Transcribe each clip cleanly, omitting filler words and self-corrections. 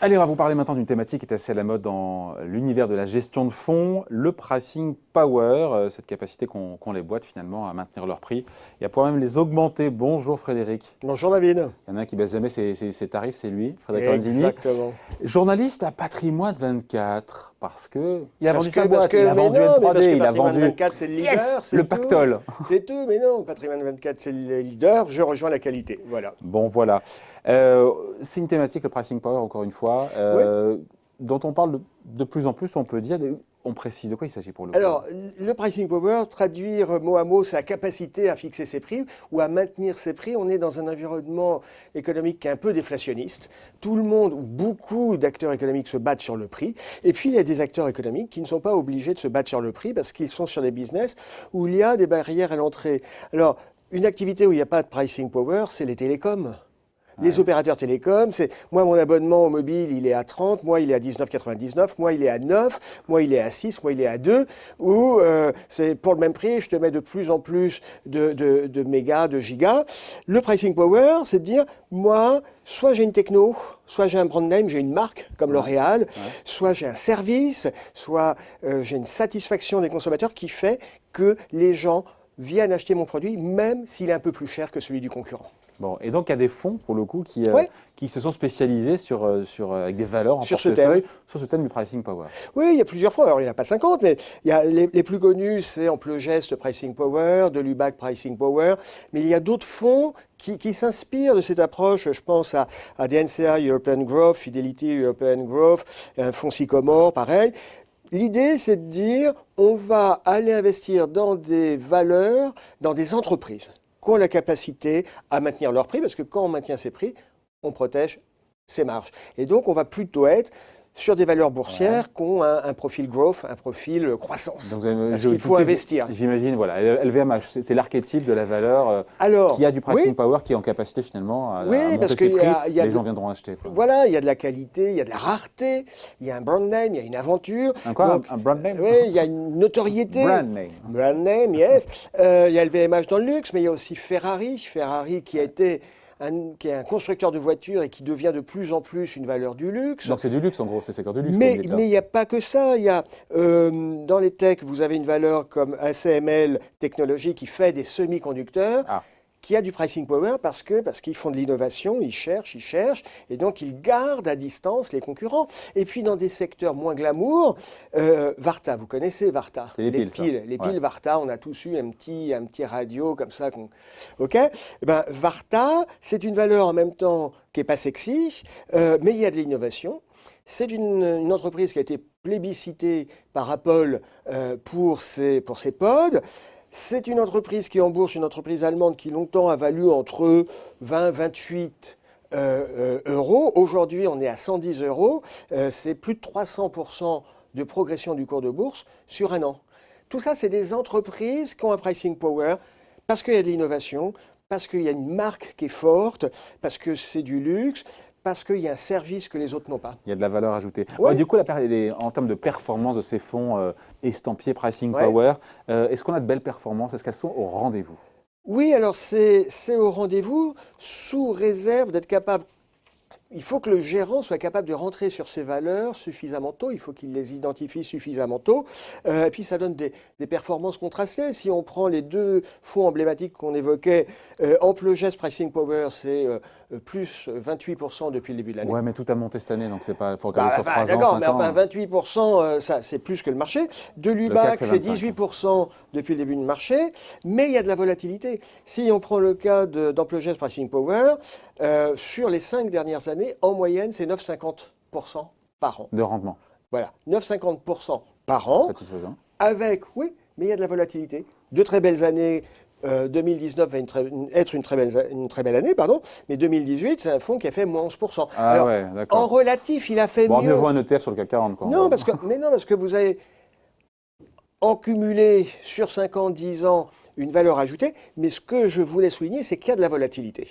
Allez, on va vous parler maintenant d'une thématique qui est assez à la mode dans l'univers de la gestion de fonds, le pricing power, cette capacité qu'ont les boîtes finalement à maintenir leur prix et à pouvoir même les augmenter. Bonjour Frédéric. Bonjour David. Il y en a un qui baisse jamais ses tarifs, c'est lui, Frédéric Lorenzini. Exactement. Journaliste à Patrimoine 24, parce que il a vendu sa parce boîte, il a vendu N3D, il a Patrimoine vendu 24, c'est le leader, yes, le pactole. C'est tout, mais non, Patrimoine 24, c'est le leader, je rejoins la qualité. Voilà. Bon, voilà. C'est une thématique, le pricing power, encore une fois, dont on parle de plus en plus, on peut dire. On précise de quoi il s'agit pour le coup. Alors, le pricing power, traduire mot à mot sa capacité à fixer ses prix ou à maintenir ses prix. On est dans un environnement économique qui est un peu déflationniste. Tout le monde, ou beaucoup d'acteurs économiques se battent sur le prix. Et puis, il y a des acteurs économiques qui ne sont pas obligés de se battre sur le prix parce qu'ils sont sur des business où il y a des barrières à l'entrée. Alors, une activité où il n'y a pas de pricing power, c'est les télécoms. Les opérateurs télécoms, c'est moi mon abonnement au mobile il est à 30, moi il est à 19,99, moi il est à 9, moi il est à 6, moi il est à 2, ou c'est pour le même prix, je te mets de plus en plus de mégas, de gigas. Le pricing power, c'est de dire moi, soit j'ai une techno, soit j'ai un brand name, j'ai une marque comme L'Oréal, soit j'ai un service, soit j'ai une satisfaction des consommateurs qui fait que les gens viennent acheter mon produit même s'il est un peu plus cher que celui du concurrent. Bon, et donc il y a des fonds, pour le coup, qui se sont spécialisés avec des valeurs en sur portefeuille sur ce thème du pricing power. Oui, il y a plusieurs fonds. Alors, il n'y en a pas 50, mais il y a les plus connus, c'est Amplogest Pricing Power, Delubac Pricing Power. Mais il y a d'autres fonds qui s'inspirent de cette approche. Je pense à DNCA European Growth, Fidelity European Growth, un fonds Sycomore, pareil. L'idée, c'est de dire, on va aller investir dans des valeurs, dans des entreprises qui ont la capacité à maintenir leur prix, parce que quand on maintient ses prix, on protège ses marges. Et donc, on va plutôt être sur des valeurs boursières qui ont un profil growth, un profil croissance. Donc, parce qu'il faut investir. J'imagine, voilà, LVMH, c'est l'archétype de la valeur qui a du pricing power, qui est en capacité finalement à monter ses prix, les gens viendront acheter. Quoi. Voilà, il y a de la qualité, il y a de la rareté, il y a un brand name, il y a une aventure. Un brand name? Oui, il y a une notoriété. Brand name. Brand name, yes. Il y a LVMH dans le luxe, mais il y a aussi Ferrari. Ferrari qui est un constructeur de voitures et qui devient de plus en plus une valeur du luxe. Donc c'est du luxe en gros, c'est le secteur du luxe. Mais il n'y a pas que ça. Il y a, dans les techs, vous avez une valeur comme ASML Technologies qui fait des semi-conducteurs. Qui a du pricing power parce qu'ils font de l'innovation, ils cherchent, et donc ils gardent à distance les concurrents. Et puis dans des secteurs moins glamour, Varta, vous connaissez Varta? Les piles, Varta, on a tous eu un petit radio comme ça. Ok. Eh ben, Varta, c'est une valeur en même temps qui n'est pas sexy, mais il y a de l'innovation. C'est une entreprise qui a été plébiscitée par Apple pour ses pods. C'est une entreprise qui est en bourse, une entreprise allemande qui longtemps a valu entre 20 et 28 euros. Aujourd'hui, on est à 110 euros. C'est plus de 300% de progression du cours de bourse sur un an. Tout ça, c'est des entreprises qui ont un pricing power parce qu'il y a de l'innovation, parce qu'il y a une marque qui est forte, parce que c'est du luxe, parce qu'il y a un service que les autres n'ont pas. Il y a de la valeur ajoutée. Ouais. Du coup, en termes de performance de ces fonds estampillés Pricing Power, est-ce qu'on a de belles performances? Est-ce qu'elles sont au rendez-vous? Oui, alors c'est au rendez-vous sous réserve d'être capable. Il faut que le gérant soit capable de rentrer sur ces valeurs suffisamment tôt, il faut qu'il les identifie suffisamment tôt, et puis ça donne des performances contrastées. Si on prend les deux fonds emblématiques qu'on évoquait, Amplogest Pricing Power, c'est plus 28% depuis le début de l'année. Ouais, mais tout a monté cette année, donc c'est pas, faut regarder sur 3 ans, d'accord, 5 mais enfin 28%, ça c'est plus que le marché. Delubac, c'est 18% depuis le début du marché, mais il y a de la volatilité. Si on prend le cas d'Amplogest Pricing Power, sur les 5 dernières années, en moyenne, c'est 9,50% par an. De rendement. Voilà, 9,50% par an. Satisfaisant. Avec, oui, mais il y a de la volatilité. De très belles années. 2019 va être une très belle année, pardon, mais 2018, c'est un fonds qui a fait moins 11%. Ah alors, ouais, d'accord. En relatif, il a fait mieux. Mieux vaut un ETF sur le CAC 40, quoi. Non, parce que vous avez en cumulé sur 5 ans, 10 ans, une valeur ajoutée, mais ce que je voulais souligner, c'est qu'il y a de la volatilité.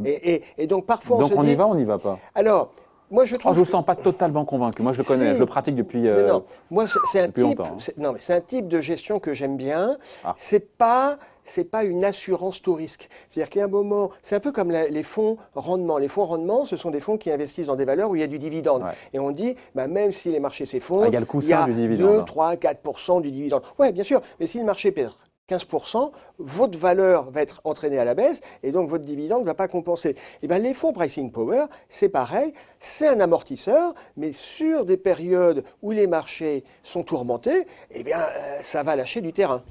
Et donc parfois on y va, on n'y va pas. Alors, moi je trouve. Je ne vous sens pas totalement convaincu. Moi je le connais, je le pratique depuis. Non, moi c'est un type. longtemps. Non, mais c'est un type de gestion que j'aime bien. C'est pas c'est pas une assurance tout risque. C'est-à-dire qu'à un moment, c'est un peu comme les fonds rendement. Les fonds rendement, ce sont des fonds qui investissent dans des valeurs où il y a du dividende. Ouais. Et on dit, bah, même si les marchés s'effondrent, Ah, il y a le coussin du dividende. 2, 3, 4% du dividende. Oui, bien sûr, mais si le marché perd 15%, votre valeur va être entraînée à la baisse et donc votre dividende ne va pas compenser. Et bien, les fonds Pricing Power, c'est pareil, c'est un amortisseur, mais sur des périodes où les marchés sont tourmentés, eh bien, ça va lâcher du terrain.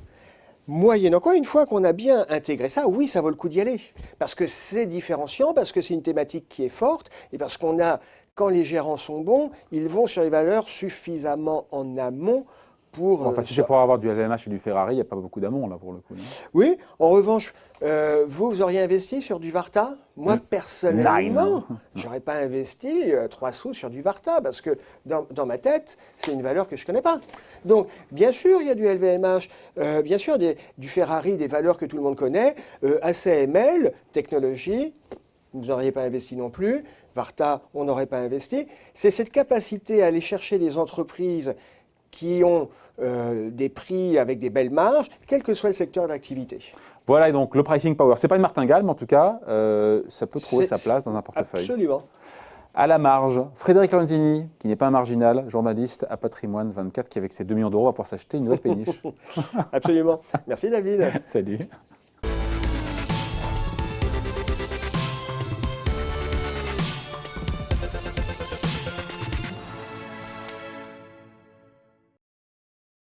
Moyennant quoi, une fois qu'on a bien intégré ça, oui, ça vaut le coup d'y aller. Parce que c'est différenciant, parce que c'est une thématique qui est forte, et parce qu'on a, quand les gérants sont bons, ils vont sur les valeurs suffisamment en amont pour... Enfin, si c'est pour avoir du LVMH et du Ferrari, il n'y a pas beaucoup d'amont là pour le coup. Non. Oui, en revanche, vous auriez investi sur du Varta? Moi, personnellement, j'aurais pas investi 3 sous sur du Varta parce que dans ma tête, c'est une valeur que je connais pas. Donc, bien sûr, il y a du LVMH, bien sûr, du Ferrari, des valeurs que tout le monde connaît, ACML, technologie, vous n'auriez pas investi non plus. Varta, on n'aurait pas investi. C'est cette capacité à aller chercher des entreprises qui ont des prix avec des belles marges, quel que soit le secteur d'activité. Voilà, et donc le pricing power, c'est pas une martingale, mais en tout cas, ça peut trouver sa place dans un portefeuille. Absolument. À la marge, Frédéric Lanzini, qui n'est pas un marginal, journaliste à Patrimoine 24, qui avec ses 2 millions d'euros va pouvoir s'acheter une nouvelle péniche. Absolument. Merci David. Salut.